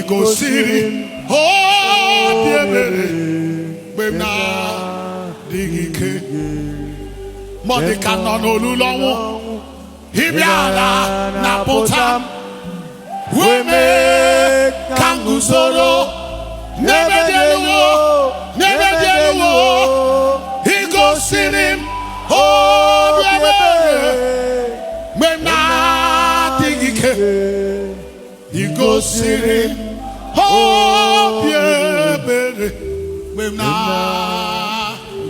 go see oh baby bena digike modika no lulonwo hibiala na potam we me kangusoro never deluo he go see him oh baby bena digike he go see him oh baby bena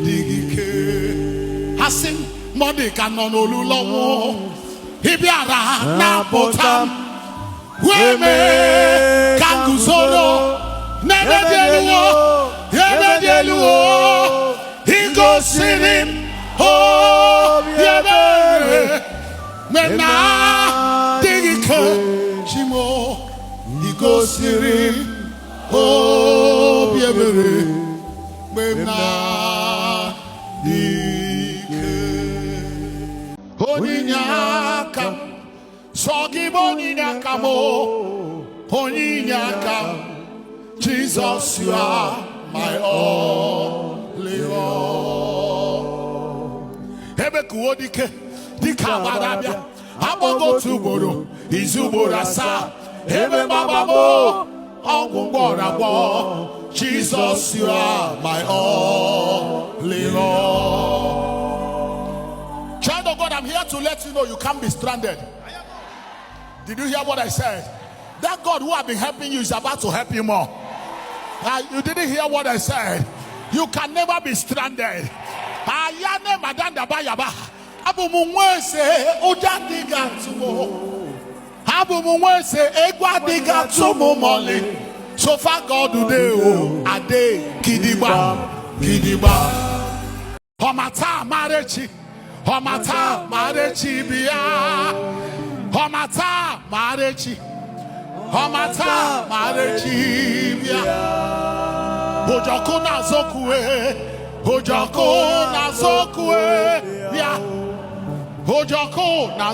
digike hasim modika no lulonwo hibiala na potam we me kangusoro never deluo he go see him oh baby mena digike chimo he go see him oh baby mena digike oninyaka sogi boninyaka mo oninyaka Jesus, you are my only all. Hebekuodike, dikabarabia, abogo tuboro, izuborasa, hebe bababo, onguborabo. Jesus, you are my only all. Child of God, I'm here to let you know you can't be stranded. Did you hear what I said? That God who has been helping you is about to help you more. You didn't hear what I said. You can never be stranded. Ayane madanda bayaba. Abu mumwese ujadiga tumo. Abu mumwese egwa diga tumo mole. So far God today ade kidiba. Homata marechi. Homata marechi biya. Homata marechi. Homata marechibia Hojako na zokue bia Hojako na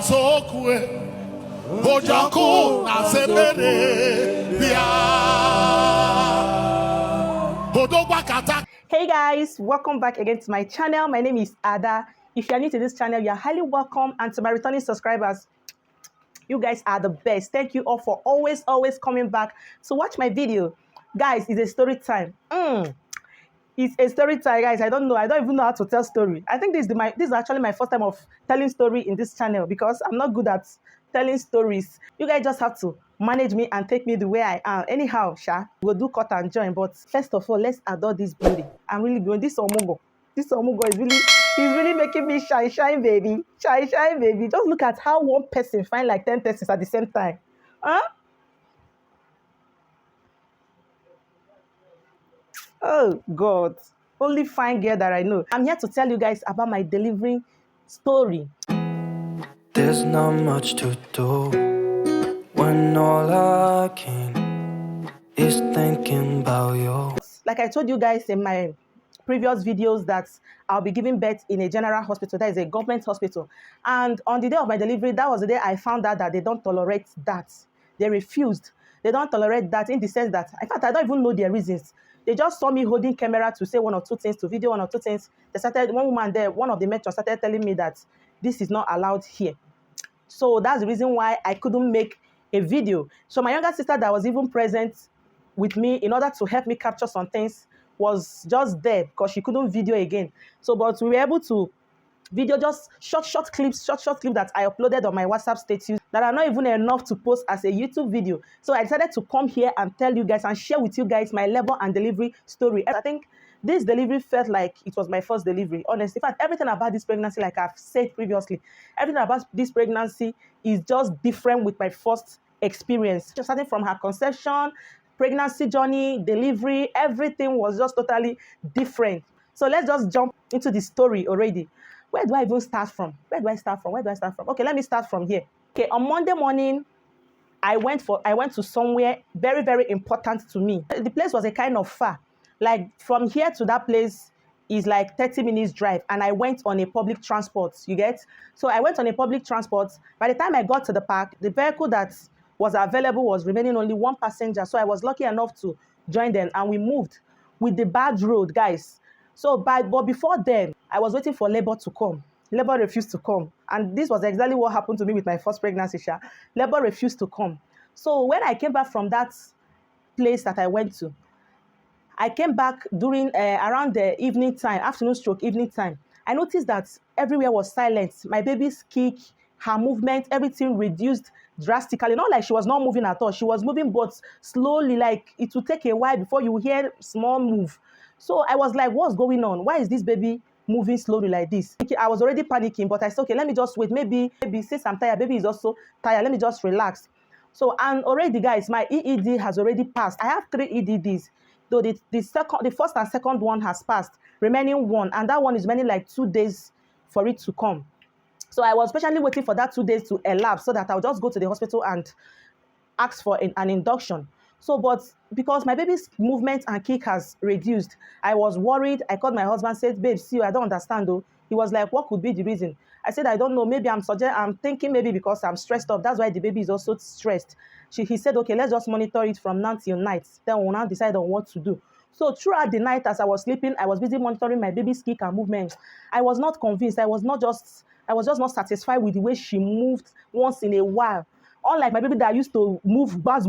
sebere bia Hodogwa kata. Hey guys, welcome back again to my channel. My name is Ada. If you are new to this channel, you are highly welcome, and to my returning subscribers, you guys are the best. Thank you all for always coming back to watch my video. Guys, it's a story time. It's a story time, guys. I don't even know how to tell story. I think this is actually my first time of telling story in this channel because I'm not good at telling stories. You guys just have to manage me and take me the way I am. Anyhow, we'll do cut and join. But first of all, let's adore this beauty. I'm really going. This Omugo is really making me shine, baby. Shine, baby. Just look at how one person find like 10 persons at the same time. Huh? Oh, God. Only fine girl that I know. I'm here to tell you guys about my delivery story. There's not much to do when all I can is thinking about you. Like I told you guys in my previous videos that I'll be giving birth in a general hospital, that is a government hospital. And on the day of my delivery, that was the day I found out that they don't tolerate that. They refused. They don't tolerate that in the sense that, in fact, I don't even know their reasons. They just saw me holding camera to say one or two things, to video one or two things. They started, one woman there, one of the matrons started telling me that this is not allowed here. So that's the reason why I couldn't make a video. So my younger sister that was even present with me in order to help me capture some things was just there because she couldn't video again. So, but we were able to video just short clips that I uploaded on my WhatsApp status that are not even enough to post as a YouTube video. So I decided to come here and tell you guys and share with you guys my labor and delivery story. I think this delivery felt like it was my first delivery. Honestly, in fact, everything about this pregnancy, like I've said previously, everything about this pregnancy is just different with my first experience. Just starting from her conception, pregnancy journey, delivery, everything was just totally different. So let's just jump into the story already. Where do I even start from? Where do I start from? Okay, let me start from here. Okay, on Monday morning, I went to somewhere very, very important to me. The place was a kind of far. Like from here to that place is like 30 minutes drive, and I went on a public transport, you get? So I went on a public transport. By the time I got to the park, the vehicle that was available was remaining only one passenger. So I was lucky enough to join them, and we moved with the bad road, guys. So, but before then, I was waiting for labor to come. Labor refused to come. And this was exactly what happened to me with my first pregnancy. Labor refused to come. So when I came back from that place that I went to, I came back during around the evening time, afternoon stroke evening time. I noticed that everywhere was silent. My baby's kick, her movement, everything reduced drastically. Not like she was not moving at all. She was moving, but slowly, like it would take a while before you hear small move. So I was like, what's going on? Why is this baby moving slowly like this? I was already panicking, but I said, okay, let me just wait. Maybe since I'm tired, baby is also tired. Let me just relax. So, and already, guys, my EED has already passed. I have 3 EDDs. Though the first and second one has passed, remaining one, and that one is remaining like 2 days for it to come. So I was patiently waiting for that 2 days to elapse so that I'll just go to the hospital and ask for an induction. So, but because my baby's movement and kick has reduced, I was worried. I called my husband, said, babe, see, I don't understand though. He was like, what could be the reason? I said, I don't know. Maybe I'm thinking maybe because I'm stressed up. That's why the baby is also stressed. He said, okay, let's just monitor it from now till night. Then we'll now decide on what to do. So throughout the night, as I was sleeping, I was busy monitoring my baby's kick and movement. I was not convinced. I was just not satisfied with the way she moved once in a while. Unlike my baby that used to move buzz,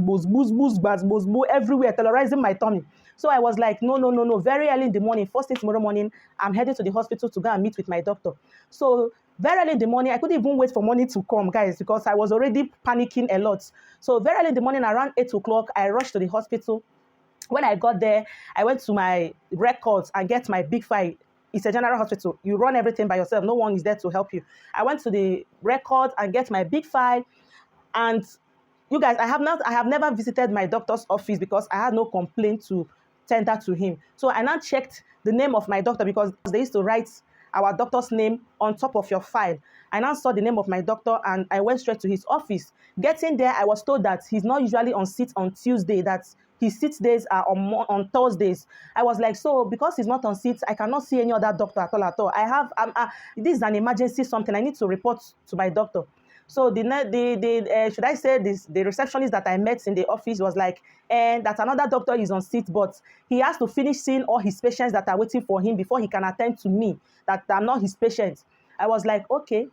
everywhere, terrorizing my tummy. So I was like, no. Very early in the morning, first thing tomorrow morning, I'm heading to the hospital to go and meet with my doctor. So very early in the morning, I couldn't even wait for morning to come, guys, because I was already panicking a lot. So very early in the morning, around 8 o'clock, I rushed to the hospital. When I got there, I went to my records and get my big file. It's a general hospital. You run everything by yourself. No one is there to help you. I went to the record and get my big file. And you guys, I have never visited my doctor's office because I had no complaint to tender to him. So I now checked the name of my doctor because they used to write our doctor's name on top of your file. I now saw the name of my doctor and I went straight to his office. Getting there, I was told that he's not usually on seat on Tuesday, that his seat days are on Thursdays. I was like, so because he's not on seat, I cannot see any other doctor at all. I have, this is an emergency something. I need to report to my doctor. So should I say this? The receptionist that I met in the office was like, that another doctor is on seat, but he has to finish seeing all his patients that are waiting for him before he can attend to me, that I'm not his patient. I was like, okay,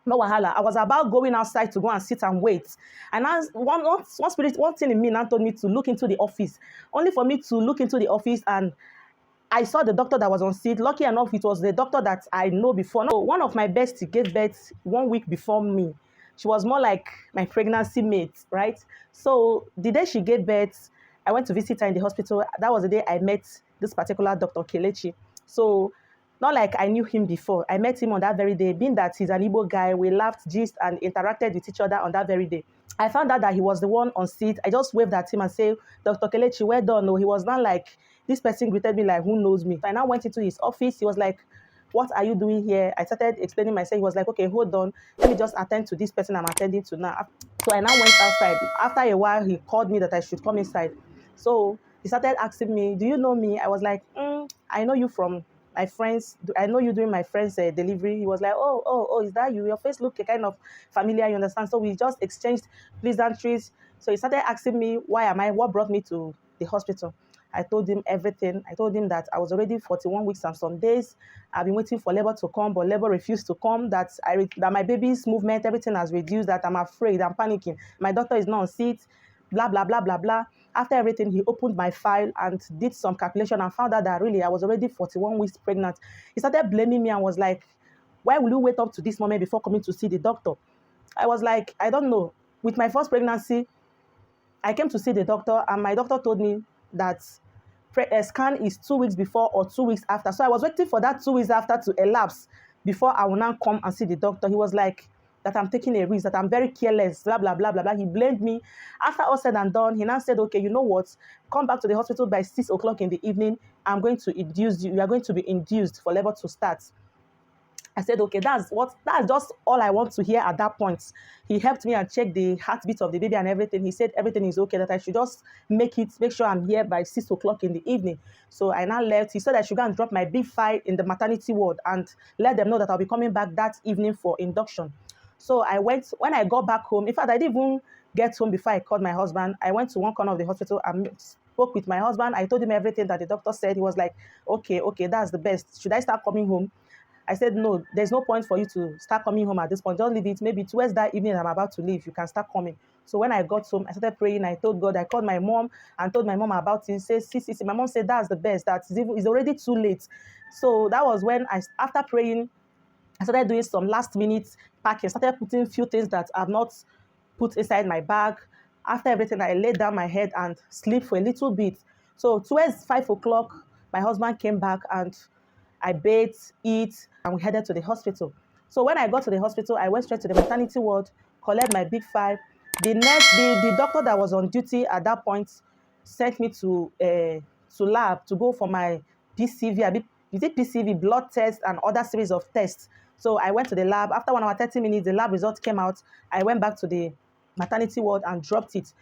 no wahala. I was about going outside to go and sit and wait. And as one thing in me now told me to look into the office, only for me to look into the office, and I saw the doctor that was on seat. Lucky enough, it was the doctor that I know before. No, one of my besties gave birth 1 week before me. She was more like my pregnancy mate, right? So the day she gave birth, I went to visit her in the hospital. That was the day I met this particular Dr. Kichi. So not like I knew him before. I met him on that very day. Being that he's an Igbo guy, we laughed, gist, and interacted with each other on that very day. I found out that he was the one on seat. I just waved at him and said, Dr. Kichi, well done. No, he was not like, this person greeted me like, who knows me? I now went into his office. He was like, what are you doing here? I started explaining myself. He was like, okay, hold on. Let me just attend to this person I'm attending to now. So I now went outside. After a while, he called me that I should come inside. So he started asking me, do you know me? I was like, I know you from my friends. I know you doing my friend's delivery. He was like, oh, is that you? Your face look kind of familiar, you understand? So we just exchanged pleasantries. So he started asking me, what brought me to the hospital? I told him everything. I told him that I was already 41 weeks and some days. I've been waiting for labor to come, but labor refused to come. That my baby's movement, everything has reduced, that I'm afraid, I'm panicking. My doctor is not on seat, blah, blah, blah, blah, blah. After everything, he opened my file and did some calculation and found out that really I was already 41 weeks pregnant. He started blaming me and was like, why will you wait up to this moment before coming to see the doctor? I was like, I don't know. With my first pregnancy, I came to see the doctor and my doctor told me that a scan is 2 weeks before or 2 weeks after. So I was waiting for that 2 weeks after to elapse before I will now come and see the doctor. He was like, that I'm taking a risk, that I'm very careless, blah, blah, blah, blah, blah. He blamed me. After all said and done, he now said, okay, you know what? Come back to the hospital by 6 o'clock in the evening. I'm going to induce you. You are going to be induced for labor to start. I said, okay, that's just all I want to hear at that point. He helped me and checked the heartbeat of the baby and everything. He said everything is okay, that I should just make sure I'm here by 6 o'clock in the evening. So I now left. He said I should go and drop my big file in the maternity ward and let them know that I'll be coming back that evening for induction. So I went. When I got back home, in fact, I didn't even get home before I called my husband. I went to one corner of the hospital and spoke with my husband. I told him everything that the doctor said. He was like, okay, that's the best. Should I start coming home? I said, no, there's no point for you to start coming home at this point. Just leave it. Maybe towards that evening I'm about to leave, you can start coming. So when I got home, I started praying. I told God, I called my mom and told my mom about it. Say, see. My mom said, that's the best. It's already too late. So that was when after praying, I started doing some last minute packing, started putting few things that I've not put inside my bag. After everything, I laid down my head and sleep for a little bit. So towards 5 o'clock, my husband came back and I bathed, eat, and we headed to the hospital. So when I got to the hospital, I went straight to the maternity ward, collect my big 5. The doctor that was on duty at that point sent me to lab to go for my PCV, PCV blood test and other series of tests. So I went to the lab. After 1 hour, 30 minutes, the lab results came out. I went back to the maternity ward and dropped it.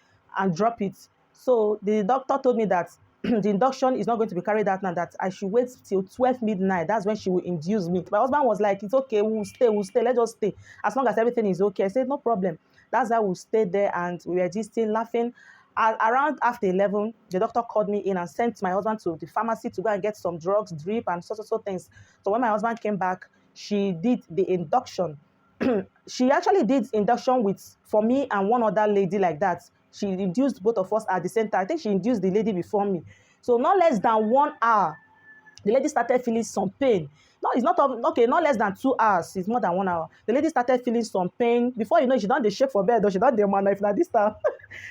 So the doctor told me that the induction is not going to be carried out now, that I should wait till 12 midnight. That's when she will induce me. My husband was like, it's okay, we'll stay, let's just stay. As long as everything is okay. I said, no problem. That's how we stayed there and we were just still laughing. Around after 11, the doctor called me in and sent my husband to the pharmacy to go and get some drugs, drip, and so things. So when my husband came back, she did the induction. She actually did induction for me and one other lady like that. She induced both of us at the same time. I think she induced the lady before me. So not less than 1 hour, the lady started feeling some pain. No, it's not okay, not less than 2 hours. It's more than 1 hour. The lady started feeling some pain. Before you know, she done the shake for bed, though. She done the man if not this time.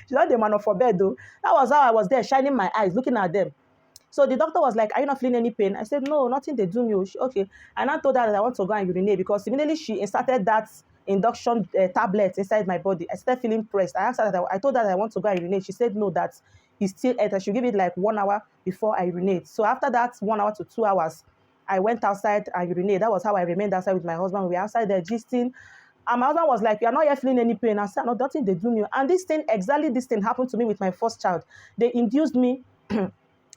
She done the man for bed, though. That was how I was there, shining my eyes, looking at them. So the doctor was like, are you not feeling any pain? I said, no, nothing they do me. Okay. And I told her that I want to go and urinate because immediately she inserted that induction tablet inside my body. I started feeling pressed. I asked her I told her that I want to go and urinate. She said, no, that it's still I should give it like 1 hour before I urinate. So after that 1 hour to 2 hours, I went outside and urinate. That was how I remained outside with my husband. We were outside there gisting. And my husband was like, you're not yet feeling any pain. I said, no, nothing they do me. And exactly this thing happened to me with my first child. They induced me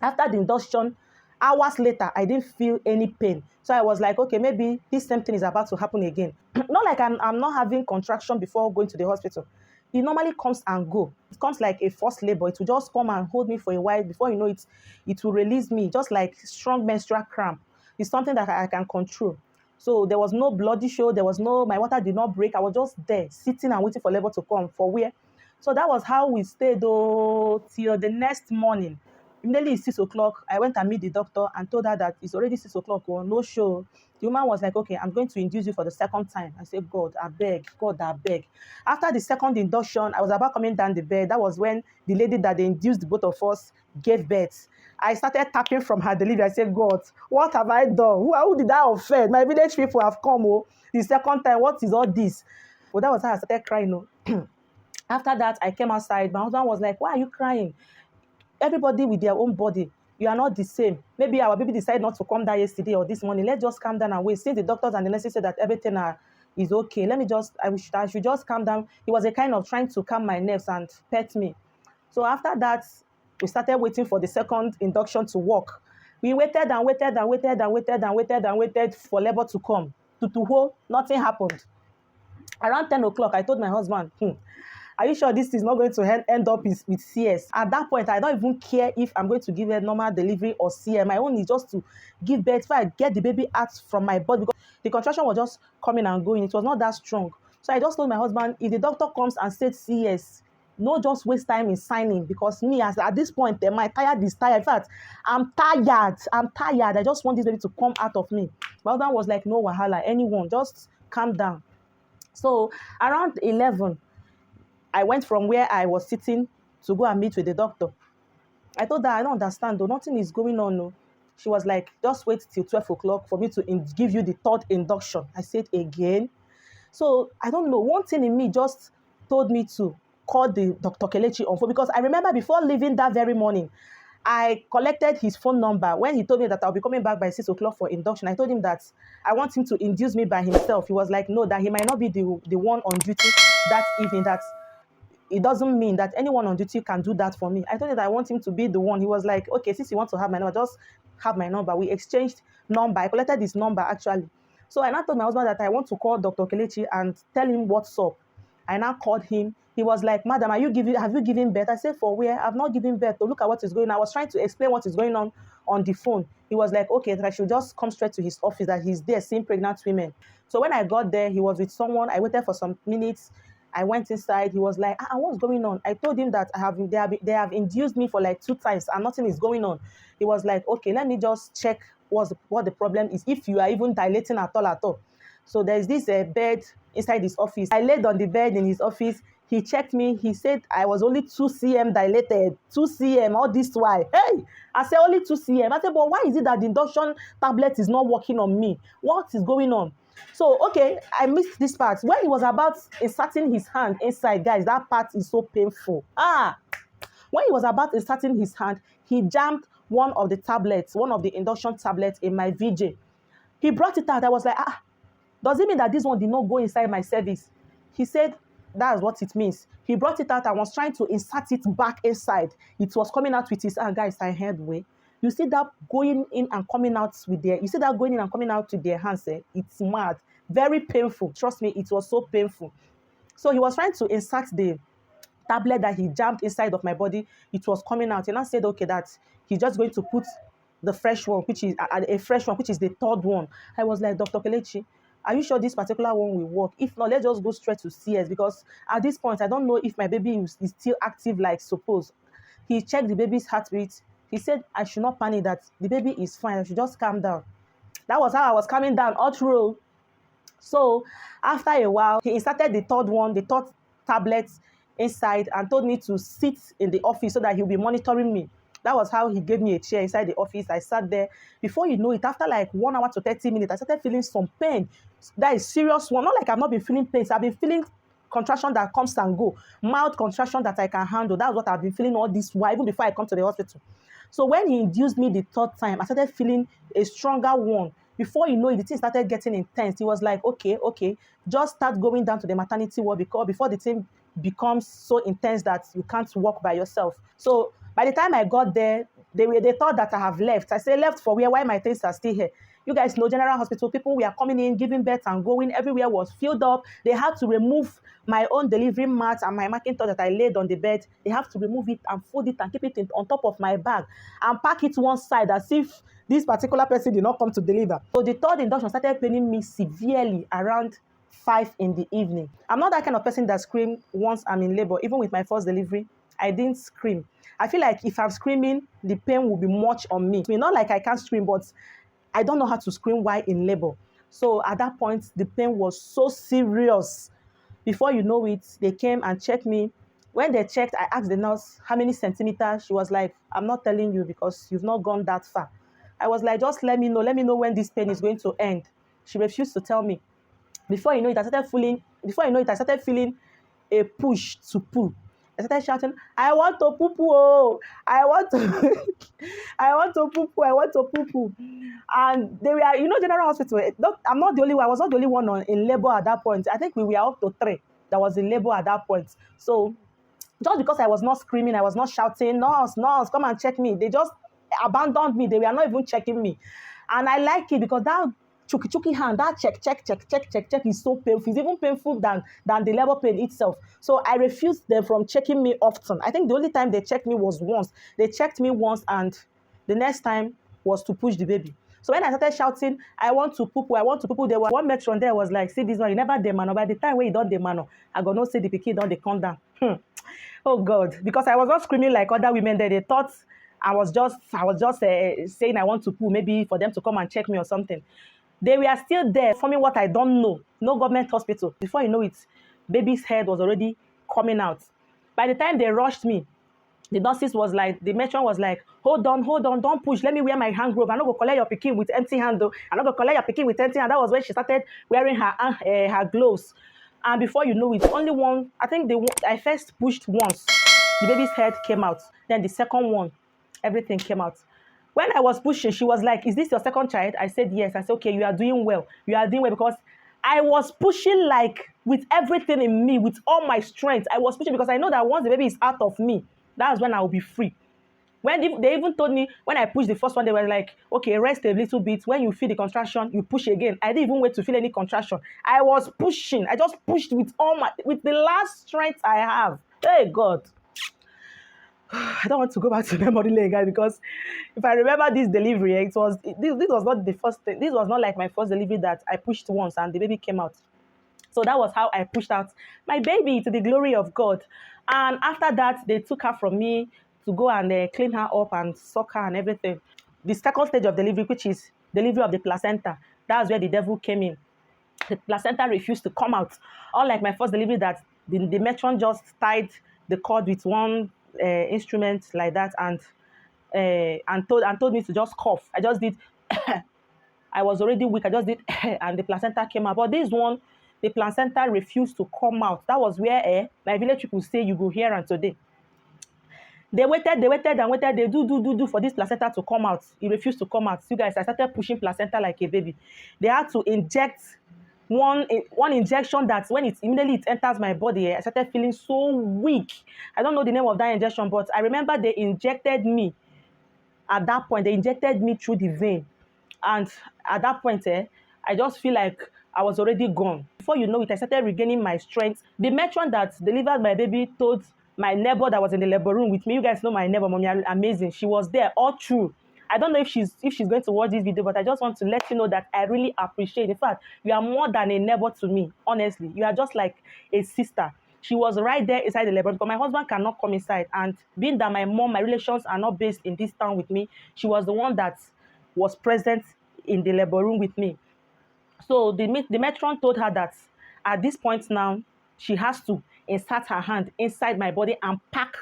after the induction. Hours later, I didn't feel any pain. So I was like, okay, maybe this same thing is about to happen again. Not like I'm not having contraction before going to the hospital. It normally comes and go. It comes like a forced labor. It will just come and hold me for a while. Before you know it, it will release me, just like strong menstrual cramp. It's something that I can control. So there was no bloody show. My water did not break. I was just there, sitting and waiting for labor to come. For where? So that was how we stayed till the next morning. Immediately it's 6 o'clock. I went and meet the doctor and told her that it's already 6 o'clock. Oh, no show. The woman was like, okay, I'm going to induce you for the second time. I said, God, I beg. After the second induction, I was about coming down the bed. That was when the lady that they induced both of us gave birth. I started tapping from her delivery. I said, God, what have I done? Who did I offend? My village people have come. Oh, the second time, what is all this? Well, that was how I started crying. Oh. After that, I came outside. My husband was like, why are you crying? Everybody with their own body. You are not the same. Maybe our baby decided not to come down yesterday or this morning. Let's just calm down and wait. Since the doctors and the nurses said that everything is okay, I should just calm down. It was a kind of trying to calm my nerves and pet me. So after that, we started waiting for the second induction to work. We waited for labor to come. Nothing happened. Around 10 o'clock, I told my husband, are you sure this is not going to end up with CS? At that point, I don't even care if I'm going to give a normal delivery or CS. My own is just to give birth. If I get the baby out from my body, because the contraction was just coming and going. It was not that strong. So I just told my husband, if the doctor comes and said CS, no, just waste time in signing, because me, at this point, my tired is tired. In fact, I'm tired. I just want this baby to come out of me. My husband was like, no wahala, anyone, just calm down. So around 11, I went from where I was sitting to go and meet with the doctor. I told her, I don't understand, though. Nothing is going on. No. She was like, just wait till 12 o'clock for me to give you the third induction. I said, again? So I don't know. One thing in me just told me to call the Dr. Kelechi on phone, because I remember before leaving that very morning, I collected his phone number. When he told me that I'll be coming back by 6 o'clock for induction, I told him that I want him to induce me by himself. He was like, no, that he might not be the one on duty that evening, that it doesn't mean that anyone on duty can do that for me. I told him that I want him to be the one. He was like, okay, since you want to have my number, just have my number. We exchanged number. I collected his number, actually. So I now told my husband that I want to call Dr. Kelechi and tell him what's up. I now called him. He was like, madam, have you given birth? I said, for where? I've not given birth. So look at what is going on. I was trying to explain what is going on the phone. He was like, okay, that I should just come straight to his office, that he's there seeing pregnant women. So when I got there, he was with someone. I waited for some minutes. I went inside. He was like, what's going on? I told him that they have induced me for like 2 times and nothing is going on. He was like, okay, let me just check what the problem is, if you are even dilating at all. So there's this bed inside his office. I laid on the bed in his office. He checked me. He said I was only 2 cm dilated. 2 cm, all this why? Hey, I said only 2 cm. I said, but why is it that the induction tablet is not working on me? What is going on? So, okay, I missed this part. When he was about inserting his hand inside, guys, that part is so painful. When he was about inserting his hand, he jammed one of the induction tablets in my VJ. He brought it out. I was like, does it mean that this one did not go inside my cervix? He said, that's what it means. He brought it out. I was trying to insert it back inside. It was coming out with his hand. Guys, I heard way. You see that going in and coming out with their hands. It's mad. Very painful. Trust me, it was so painful. So he was trying to insert the tablet that he jammed inside of my body. It was coming out. And I said, okay, that he's just going to put the fresh one, which is a fresh one, which is the 3rd one. I was like, Dr. Kelechi, are you sure this particular one will work? If not, let's just go straight to CS, because at this point, I don't know if my baby is still active like suppose. He checked the baby's heartbeat. He said I should not panic, that the baby is fine. I should just calm down. That was how I was calming down all through. So after a while, he inserted the 3rd tablet inside and told me to sit in the office so that he'll be monitoring me. That was how he gave me a chair inside the office. I sat there. Before you know it, after like 1 hour to 30 minutes, I started feeling some pain. That is serious one. Not like I've not been feeling pain. So I've been feeling contraction that comes and go. Mild contraction that I can handle. That's what I've been feeling all this while, even before I come to the hospital. So when he induced me the 3rd time, I started feeling a stronger one. Before you know it, the thing started getting intense. He was like, okay, just start going down to the maternity ward before the thing becomes so intense that you can't walk by yourself. So by the time I got there, they thought that I have left. I said, left for where? Why my things are still here? You guys know General Hospital, people were coming in, giving birth and going. Everywhere was filled up. They had to remove my own delivery mat and my Macintosh that I laid on the bed. They have to remove it and fold it and keep it on top of my bag and pack it one side as if this particular person did not come to deliver. So the 3rd induction started paining me severely around 5 in the evening. I'm not that kind of person that screams once I'm in labor. Even with my first delivery, I didn't scream. I feel like if I'm screaming, the pain will be much on me. I mean, not like I can't scream, but I don't know how to scream while in labor. So at that point, the pain was so serious. Before you know it, they came and checked me. When they checked, I asked the nurse how many centimeters. She was like, I'm not telling you because you've not gone that far. I was like, just let me know when this pain is going to end. She refused to tell me. Before you know it, I started feeling a push to poo. I started shouting, I want to poo-poo, oh, I want to, I want to poo-poo. And they were, General Hospital, I'm not the only one, I was not the only one in labor at that point. I think we were up to 3 that was in labor at that point. So just because I was not screaming, I was not shouting, nurse, come and check me. They just abandoned me. They were not even checking me. And I like it because that chuki hand, that check is so painful. It's even painful than the labor pain itself. So I refused them from checking me often. I think the only time they checked me was once. They checked me once and the next time was to push the baby. So when I started shouting, I want to poo-poo, there was one matron there was like, see this one, you never demand. By the time when you don't demand, I go no say the pikin don't they come down. Oh God, because I was not screaming like other women there. They thought I was just saying I want to poo, maybe for them to come and check me or something. They were still there forming what I don't know. No government hospital. Before you know it, baby's head was already coming out. By the time they rushed me, the matron was like, hold on, don't push. Let me wear my hand glove. I'm not going to collect your pikin with empty hand though. I'm not going to collect your pikin with empty hand. That was when she started wearing her gloves. And before you know it, only one, I first pushed once. The baby's head came out. Then the second one, everything came out. When I was pushing, she was like, is this your second child? I said, yes. I said, okay, you are doing well. Because I was pushing like with everything in me, with all my strength. I was pushing because I know that once the baby is out of me, that's when I will be free. When they even told me, when I pushed the first one, they were like, okay, rest a little bit. When you feel the contraction, you push again. I didn't even wait to feel any contraction. I was pushing. I just pushed with the last strength I have. Hey, God. I don't want to go back to memory lane, guys, because if I remember this delivery, this was not the first thing. This was not like my first delivery that I pushed once and the baby came out. So that was how I pushed out my baby, to the glory of God. And after that, they took her from me to go and clean her up and suck her and everything. The second stage of delivery, which is delivery of the placenta, that's where the devil came in. The placenta refused to come out. Unlike my first delivery, that the matron just tied the cord with one instrument like that and told me to just cough. I just did. I was already weak. I just did, and the placenta came out. But this one, the placenta refused to come out. That was where my village people say you go here and today. They waited and waited. They do for this placenta to come out. It refused to come out. So you guys, I started pushing placenta like a baby. They had to inject one injection that when it immediately enters my body, I started feeling so weak. I don't know the name of that injection, but I remember they injected me. At that point, they injected me through the vein. And at that point, I just feel like I was already gone. Before you know it, I started regaining my strength. The matron that delivered my baby told my neighbor that was in the labor room with me. You guys know my neighbor, Mommy, amazing. She was there all through. I don't know if she's going to watch this video, but I just want to let you know that I really appreciate. In fact, you are more than a neighbor to me, honestly. You are just like a sister. She was right there inside the labor room, but my husband cannot come inside. And being that my mom, my relations are not based in this town with me, she was the one that was present in the labor room with me. So the matron told her that at this point now, she has to insert her hand inside my body and pack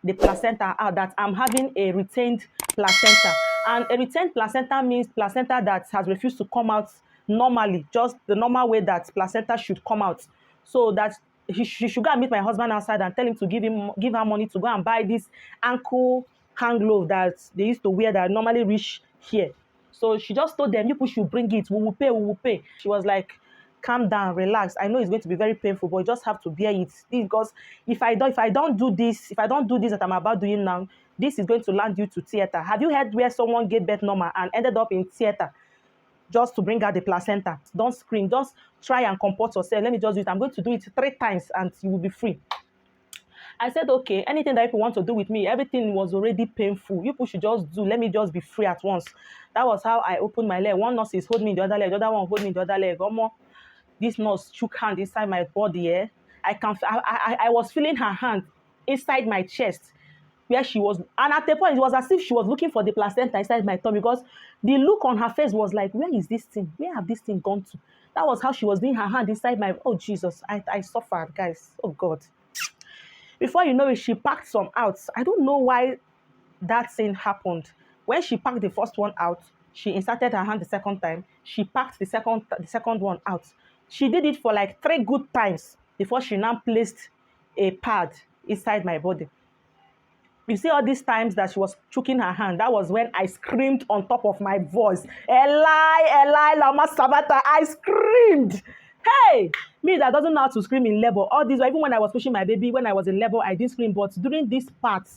the placenta out, that I'm having a retained placenta. And a retained placenta means placenta that has refused to come out normally, just the normal way that placenta should come out. So that she should go and meet my husband outside and tell him to give her money to go and buy this ankle hand glove that they used to wear that normally reach here. So she just told them, you people should bring it. We will pay. She was like, calm down, relax. I know it's going to be very painful, but you just have to bear it. Because if I don't do this that I'm about doing now, this is going to land you to theater. Have you heard where someone gave birth normal and ended up in theater just to bring out the placenta? Don't scream. Just try and comport yourself. Let me just do it. I'm going to do it 3 times and you will be free. I said, okay, anything that people want to do with me, everything was already painful. You people should just do. Let me just be free at once. That was how I opened my leg. One nurse is holding me in the other leg. The other one holding me in the other leg. This nurse shook hand inside my body. I was feeling her hand inside my chest where she was. And at the point, it was as if she was looking for the placenta inside my tummy, because the look on her face was like, where is this thing? Where have this thing gone to? That was how she was doing her hand inside my... Oh, Jesus. I suffered, guys. Oh, God. Before you know it, she packed some out. I don't know why that thing happened. When she packed the first one out, she inserted her hand the second time. She packed the second one out. She did it for like 3 good times before she now placed a pad inside my body. You see all these times that she was choking her hand, that was when I screamed on top of my voice. Eli, lama sabata. I screamed. Hey, me that doesn't know how to scream in labor. All this, even when I was pushing my baby, when I was in labor, I didn't scream. But during this part,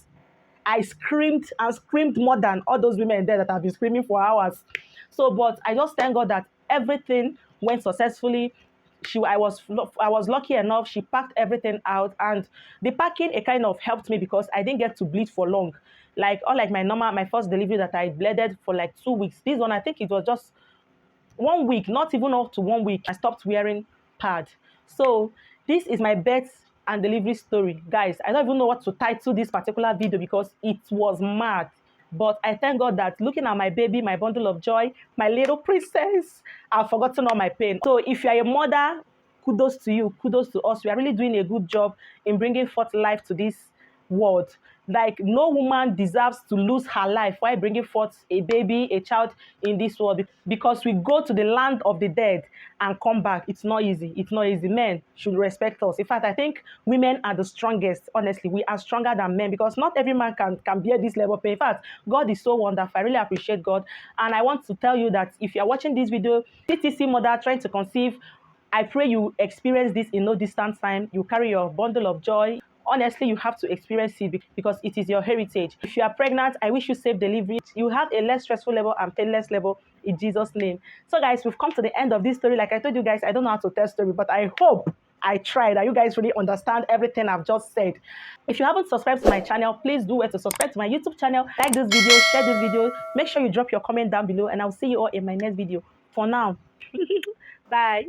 I screamed and screamed more than all those women there that have been screaming for hours. So, but I just thank God that everything went successfully. I was lucky enough. She packed everything out, and the packing, it kind of helped me because I didn't get to bleed for long. Like, unlike my first delivery that I bleeded for like 2 weeks. This one, I think it was just 1 week, not even up to 1 week. I stopped wearing pad. So this is my birth and delivery story, guys. I don't even know what to title this particular video because it was mad. But I thank God that looking at my baby, my bundle of joy, my little princess, I've forgotten all my pain. So if you are a mother, kudos to you, kudos to us. We are really doing a good job in bringing forth life to this world. Like, no woman deserves to lose her life while bringing forth a baby, a child in this world, because we go to the land of the dead and come back. It's not easy. It's not easy. Men should respect us. In fact, I think women are the strongest. Honestly, we are stronger than men because not every man can bear this level of pain. In fact, God is so wonderful. I really appreciate God. And I want to tell you that if you're watching this video, TTC mother trying to conceive, I pray you experience this in no distant time. You carry your bundle of joy. Honestly, you have to experience it because it is your heritage. If you are pregnant, I wish you safe delivery. You have a less stressful level and painless level in Jesus' name. So guys, we've come to the end of this story. Like I told you guys, I don't know how to tell story, but I hope I tried that you guys really understand everything I've just said. If you haven't subscribed to my channel, please do it to subscribe to my YouTube channel. Like this video, share this video. Make sure you drop your comment down below, and I'll see you all in my next video. For now, bye.